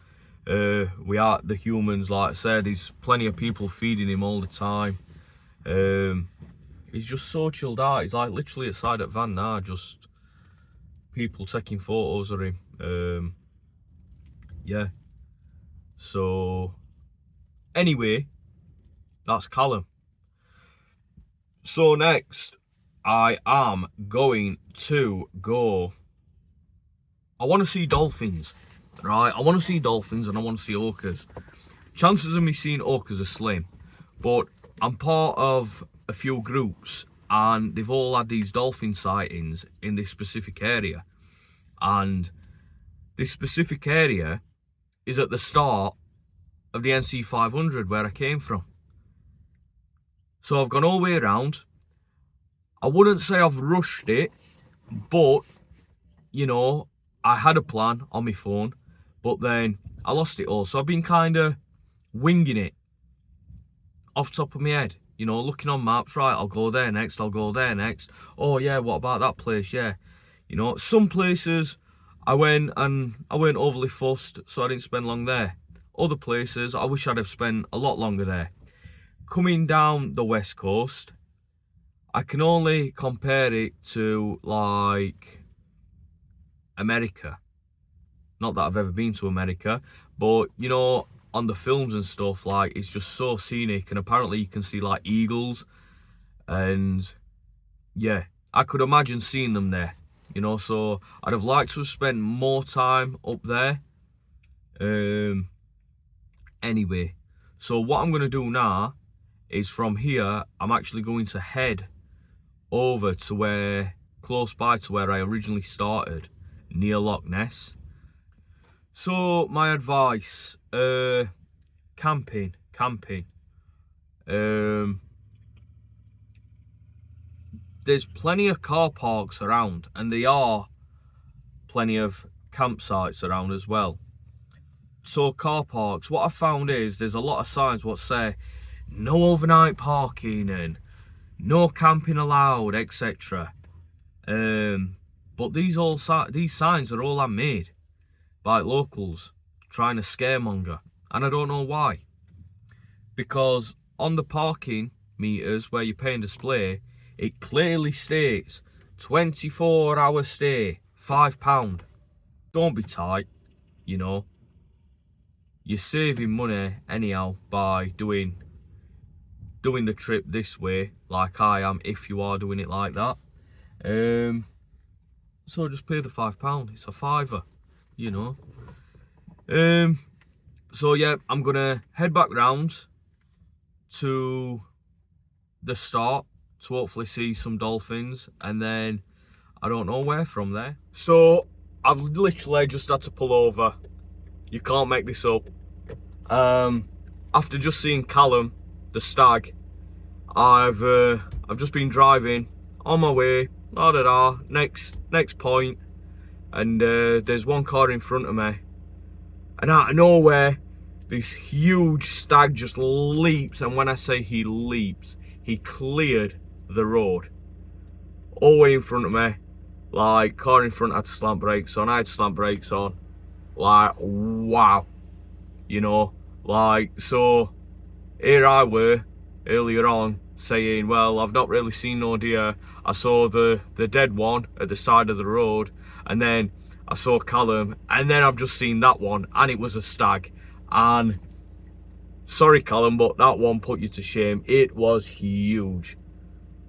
We are the humans, like I said, there's plenty of people feeding him all the time. He's just so chilled out. He's like literally outside at van now, just people taking photos of him. Yeah. So anyway, that's Callum. So next, I am going to go. I want to see dolphins, right? I want to see dolphins and I want to see orcas. Chances of me seeing orcas are slim, but I'm part of a few groups and they've all had these dolphin sightings in this specific area. And this specific area is at the start of the NC500 where I came from. So I've gone all the way around. I wouldn't say I've rushed it, but, you know, I had a plan on my phone, but then I lost it all. So I've been kind of winging it off the top of my head, you know, looking on maps, right, I'll go there next, I'll go there next. Oh yeah, what about that place? Yeah. You know, some places I went and I weren't overly fussed, so I didn't spend long there. Other places, I wish I'd have spent a lot longer there. Coming down the west coast, I can only compare it to, like, America. Not that I've ever been to America, but, you know, on the films and stuff, like, it's just so scenic, and apparently you can see, like, eagles, and, yeah, I could imagine seeing them there, you know, so I'd have liked to have spent more time up there. Anyway, so what I'm going to do now is from here, I'm actually going to head over to where, close by to where I originally started, near Loch Ness. So my advice, camping. There's plenty of car parks around, and there are plenty of campsites around as well. So car parks, what I found is there's a lot of signs what say no overnight parking and no camping allowed, etc. But these signs are all handmade by locals trying to scaremonger, and I don't know why. Because on the parking meters where you're paying display, it clearly states 24-hour stay, £5. Don't be tight, you know. You're saving money anyhow by doing doing the trip this way, like I am, if you are doing it like that. So just pay the £5. It's a fiver, you know. So yeah, I'm gonna head back round to the start to hopefully see some dolphins, and then I don't know where from there. So I've literally just had to pull over. You can't make this up. After just seeing Callum, the stag, I've just been driving on my way, next point, and there's one car in front of me, and out of nowhere, this huge stag just leaps, and when I say he leaps, he cleared the road, all the way in front of me. Like, car in front had to slant brakes on, I had slant brakes on, like, wow, you know, like, so here I were earlier on saying, well, I've not really seen no deer. I saw the dead one at the side of the road, and then I saw Callum, and then I've just seen that one, and it was a stag. And sorry Callum, but that one put you to shame. It was huge.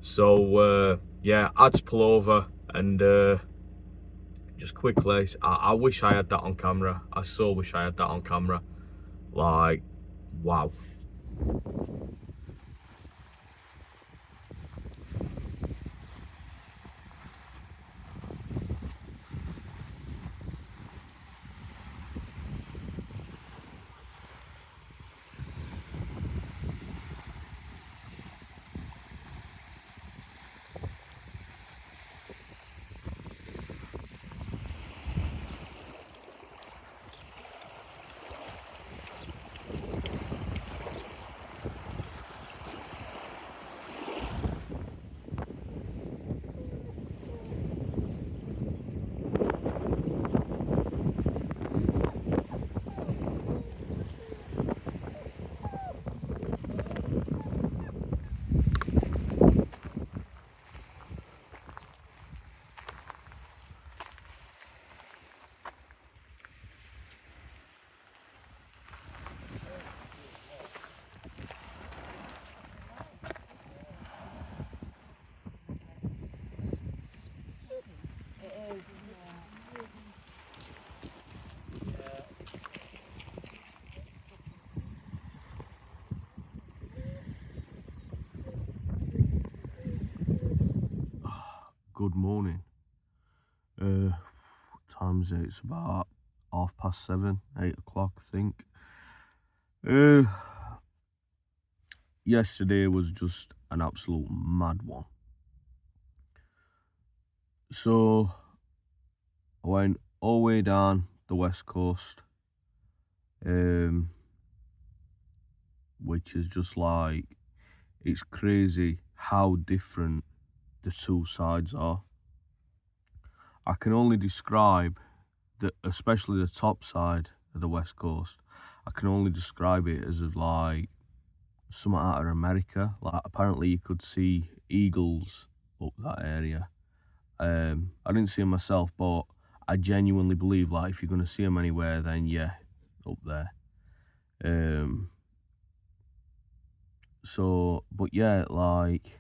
So yeah, I had to pull over, and just quickly, I wish I had that on camera. I so wish I had that on camera. Like, wow. Good morning. Time is it? It's about 7:30, 8 o'clock, I think. Yesterday was just an absolute mad one. So I went all the way down the west coast, which is just like, it's crazy how different the two sides are. I can only describe especially the top side of the west coast, I can only describe it as of like something out of America. Like, apparently you could see eagles up that area. I didn't see them myself, but I genuinely believe, like, if you're going to see them anywhere, then yeah, up there. So, but yeah, like,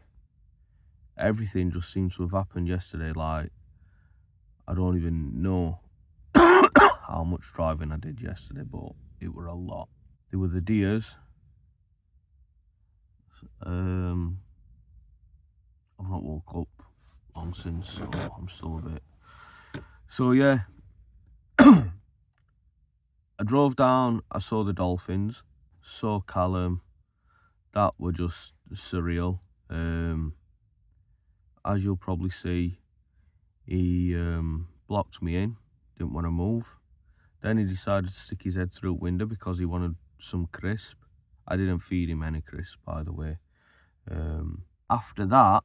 everything just seems to have happened yesterday. Like, I don't even know how much driving I did yesterday, but it were a lot. There were the deers. I've not woke up long since, so I'm still a bit. So yeah, I drove down, I saw the dolphins, saw Callum. That were just surreal. As you'll probably see, he blocked me in, didn't want to move. Then he decided to stick his head through the window because he wanted some crisp. I didn't feed him any crisp, by the way. After that,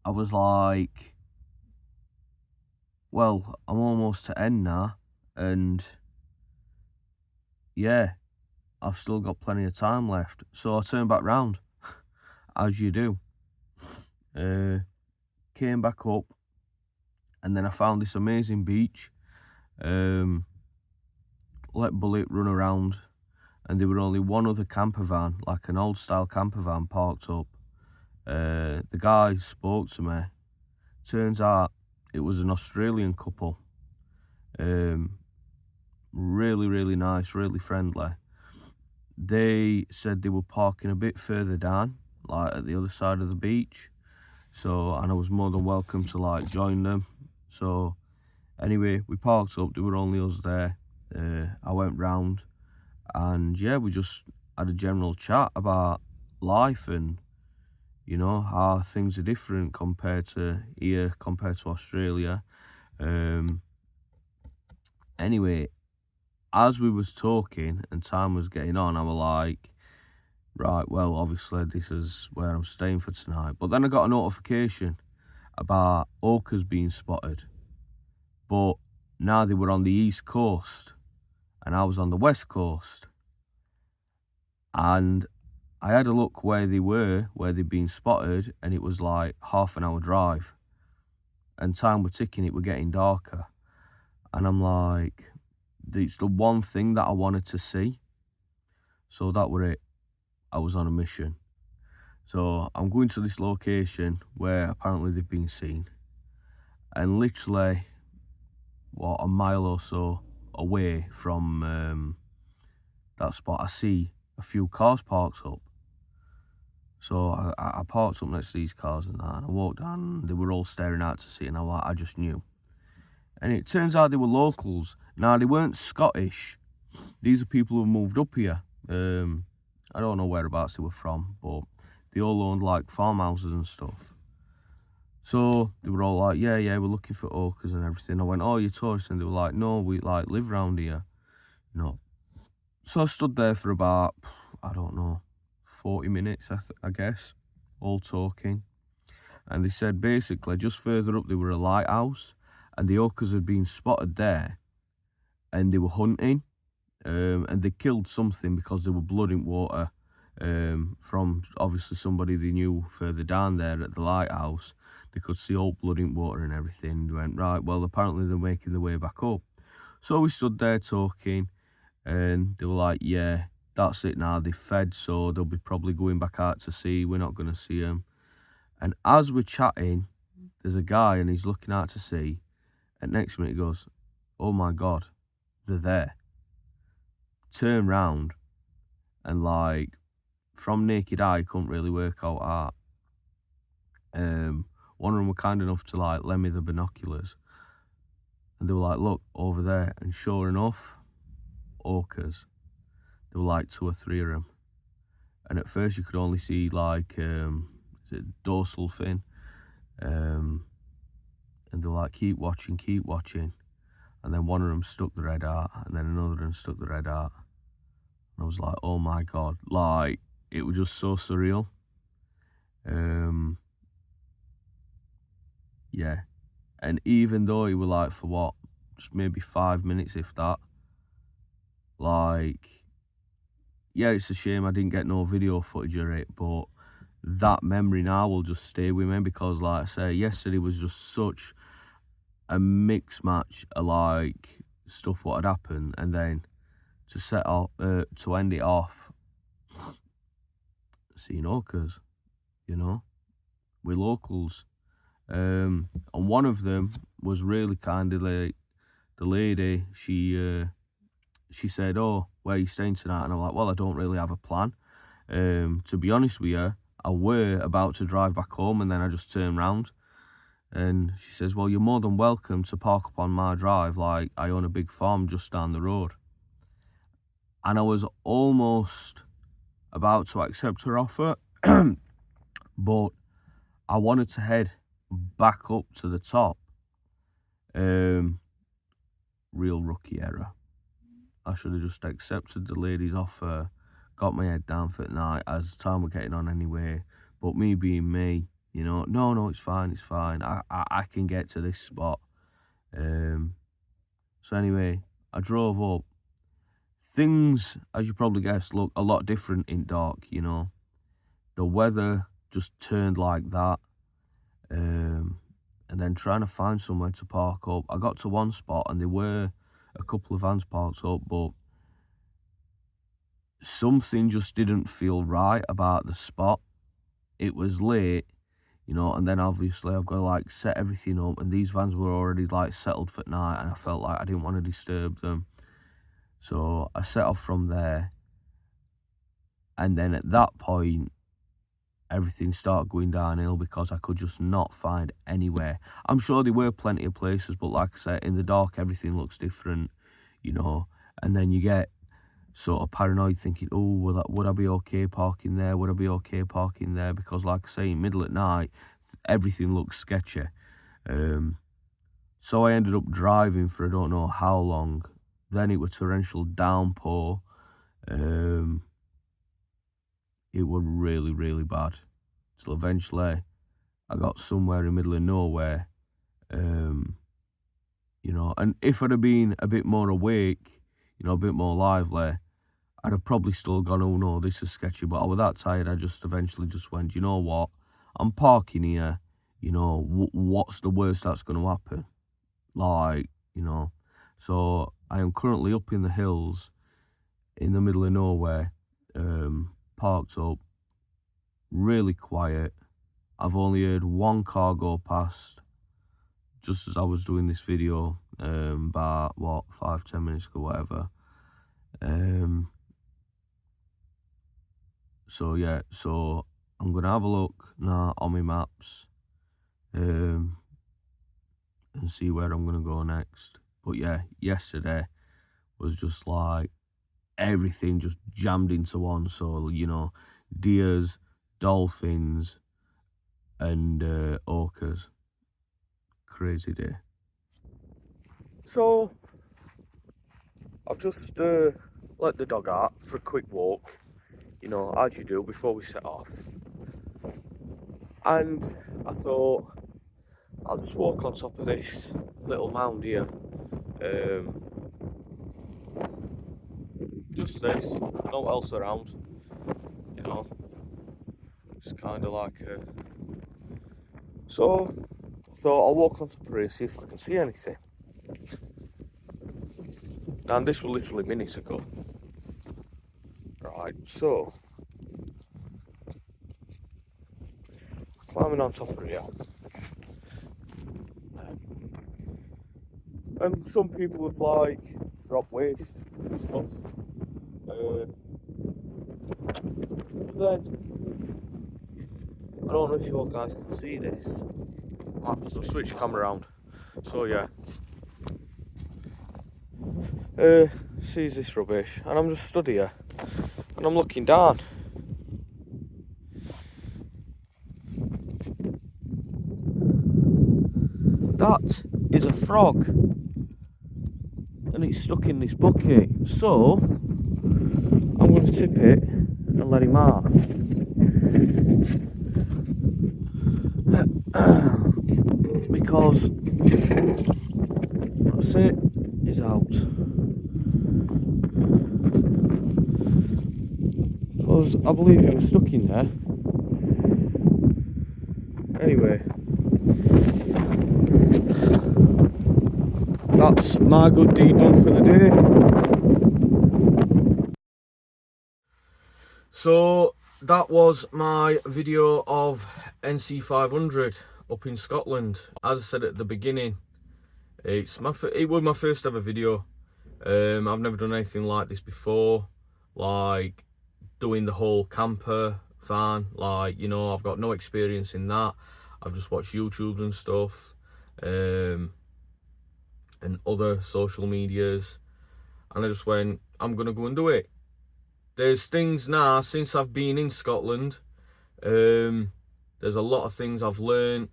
I was like, well, I'm almost to end now, and yeah, I've still got plenty of time left. So I turned back round, as you do. Came back up, and then I found this amazing beach. Let Bullet run around, and there were only one other camper van, like an old style camper van, parked up. The guy spoke to me. Turns out it was an Australian couple. Really, really nice, really friendly. They said they were parking a bit further down, like at the other side of the beach. So, and I was more than welcome to like join them. So anyway, we parked up, there were only us there. I went round, and yeah, we just had a general chat about life and, you know, how things are different compared to here, compared to Australia. Anyway, as we was talking and time was getting on, I was like, right, well, obviously this is where I'm staying for tonight. But then I got a notification about orcas being spotted. But now they were on the east coast and I was on the west coast. And I had a look where they were, where they'd been spotted, and it was like half an hour drive. And time were ticking, it were getting darker. And I'm like, it's the one thing that I wanted to see. So that were it. I was on a mission. So I'm going to this location where apparently they've been seen. And literally, what, a mile or so away from that spot, I see a few cars parked up. So I parked up next to these cars and that, and I walked down, and they were all staring out to see, and I just knew. And it turns out they were locals. Now, they weren't Scottish. These are people who moved up here. I don't know whereabouts they were from, but they all owned like farmhouses and stuff. So they were all like, yeah, we're looking for orcas and everything. I went, oh, you're tourists? And they were like, no, we like live around here, you know. So I stood there for about, I don't know, 40 minutes, I guess, all talking. And they said basically just further up there were a lighthouse, and the orcas had been spotted there, and they were hunting, and they killed something because there were blood in water, from obviously somebody they knew further down there at the lighthouse. They could see all blood in water and everything. They went, right, well, apparently they're making their way back up. So we stood there talking, and they were like, yeah, that's it now, they fed, so they'll be probably going back out to sea, we're not going to see them. And as we're chatting, there's a guy and he's looking out to sea, and next minute he goes, oh my God, they're there. Turn round, and like, from naked eye, couldn't really work out art. One of them were kind enough to like lend me the binoculars, and they were like, look, over there, and sure enough, orcas. There were like 2 or 3 of them, and at first you could only see like is it dorsal fin, and they were like, keep watching, and then one of them stuck the red out, and then another one stuck the red out, and I was like, oh my God, like, it was just so surreal. Yeah, and even though he were like for what, just maybe 5 minutes if that, like, yeah, it's a shame I didn't get no video footage of it, but that memory now will just stay with me, because like I say, yesterday was just such a mixed match of like stuff what had happened, and then to end it off seeing orcas, you know, we're locals. And one of them was really kind of like, the lady, she said, oh, where are you staying tonight? And I'm like, well, I don't really have a plan. To be honest with you, I were about to drive back home, and then I just turned round, and she says, well, you're more than welcome to park up on my drive, like I own a big farm just down the road. And I was almost about to accept her offer, but I wanted to head back up to the top. Real rookie error. I should have just accepted the lady's offer, got my head down for the night, as time we're getting on anyway. But me being me, you know, no, it's fine, I can get to this spot. So anyway, I drove up. Things, as you probably guessed, look a lot different in dark, you know. The weather just turned like that. And then trying to find somewhere to park up. I got to one spot and there were a couple of vans parked up, but something just didn't feel right about the spot. It was late, you know, and then obviously I've got to like set everything up, and these vans were already like settled for night, and I felt like I didn't want to disturb them. So I set off from there, and then at that point everything started going downhill because I could just not find anywhere. I'm sure there were plenty of places, but like I said, in the dark everything looks different, you know, and then you get sort of paranoid thinking, oh, would I be okay parking there? Would I be okay parking there? Because like I say, in middle at night, everything looks sketchy. So I ended up driving for I don't know how long. Then it was torrential downpour. It was really, really bad. Till eventually I got somewhere in the middle of nowhere. You know, and if I'd have been a bit more awake, you know, a bit more lively, I'd have probably still gone, oh no, this is sketchy. But I was that tired, I just eventually just went, you know what? I'm parking here, you know, what's the worst that's going to happen? Like, you know. So I am currently up in the hills, in the middle of nowhere, parked up, really quiet. I've only heard one car go past, just as I was doing this video, about, what, 5-10 minutes ago, whatever. So yeah, so I'm gonna have a look now on my maps, and see where I'm gonna go next. But yeah, yesterday was just like everything just jammed into one. So, you know, deers, dolphins, and orcas. Crazy day. So I've just let the dog out for a quick walk, you know, as you do before we set off. And I thought I'll just walk on top of this little mound here. Just this, no else around, you know. It's kind of like a... So I thought I'll walk on top of here, see if I can see anything. And this was literally minutes ago. Right, so climbing on top of here. And some people have like dropped waste and stuff. Then I don't know if you guys can see this. I'll have to switch the camera around. So yeah. Sees this rubbish, and I'm just stood here and I'm looking down. That is a frog, and it's stuck in this bucket. So I'm going to tip it and let him out. Because that's it, he's out. Because I believe he was stuck in there. Anyway, that's my good deed done for the day. So that was my video of NC500 up in Scotland. As I said at the beginning, it was my first ever video. I've never done anything like this before, like doing the whole camper van. Like, you know, I've got no experience in that. I've just watched YouTube and stuff, and other social medias, and I just went, I'm gonna go and do it. There's things now, since I've been in Scotland, there's a lot of things I've learned,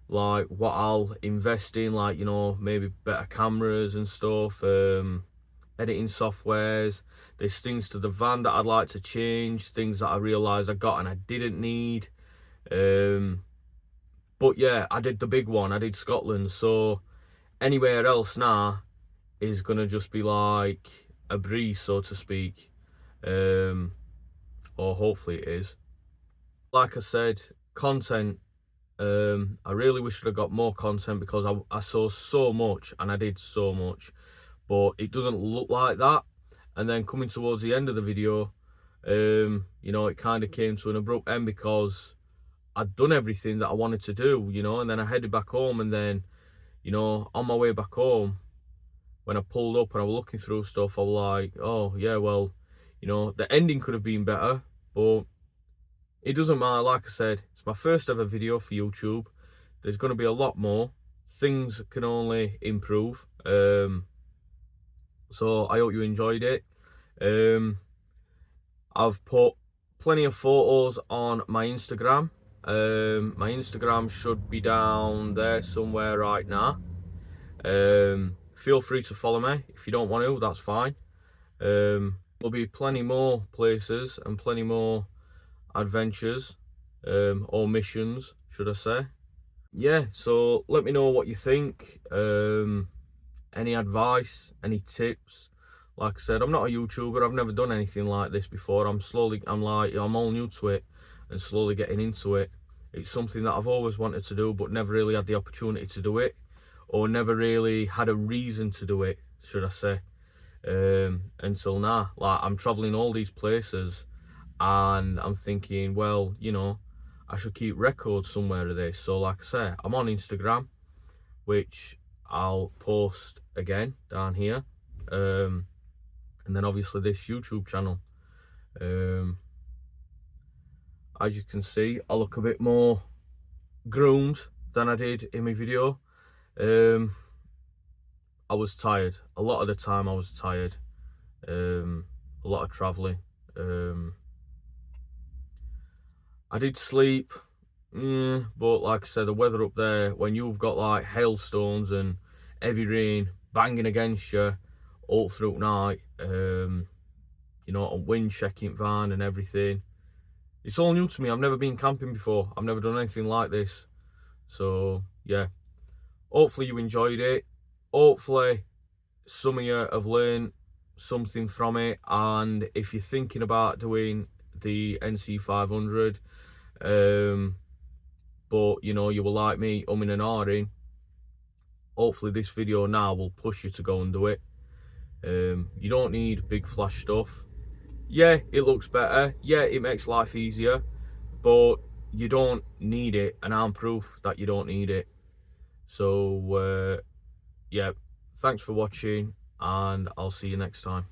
like what I'll invest in, like, you know, maybe better cameras and stuff, editing softwares. There's things to the van that I'd like to change, things that I realised I got and I didn't need. But yeah, I did the big one, I did Scotland, so anywhere else now is gonna just be like a breeze, so to speak. Or hopefully it is. Like I said, content, I really wish I'd have got more content, because I saw so much and I did so much, but it doesn't look like that. And then coming towards the end of the video, you know, it kind of came to an abrupt end because I'd done everything that I wanted to do, you know, and then I headed back home. And then, you know, on my way back home, when I pulled up and I was looking through stuff, I was like, oh yeah, well, you know, the ending could have been better, but it doesn't matter. Like I said, it's my first ever video for YouTube. There's going to be a lot more. Things can only improve. So I hope you enjoyed it. I've put plenty of photos on my Instagram. My Instagram should be down there somewhere right now. Feel free to follow me. If you don't want to, that's fine. There'll be plenty more places and plenty more adventures, or missions, should I say. Yeah, so let me know what you think. Any advice, any tips. Like I said, I'm not a YouTuber. I've never done anything like this before. I'm all new to it and slowly getting into it. It's something that I've always wanted to do, but never really had the opportunity to do it, or never really had a reason to do it, should I say, until now. Like, I'm traveling all these places and I'm thinking, well, you know, I should keep records somewhere of this. So like I say, I'm on Instagram, which I'll post again down here, and then obviously this YouTube channel. As you can see, I look a bit more groomed than I did in my video. I was tired. A lot of the time I was tired. A lot of travelling. I did sleep, but like I said, the weather up there, when you've got like hailstones and heavy rain banging against you all through night, you know, a wind checking van and everything, it's all new to me. I've never been camping before. I've never done anything like this. So yeah, hopefully you enjoyed it. Hopefully some of you have learned something from it, and if you're thinking about doing the NC500, but you know, you were like me, umming and ahhing, hopefully this video now will push you to go and do it. You don't need big flash stuff. Yeah, it looks better. Yeah, it makes life easier, but you don't need it, and I'm proof that you don't need it. So yeah, thanks for watching, and I'll see you next time.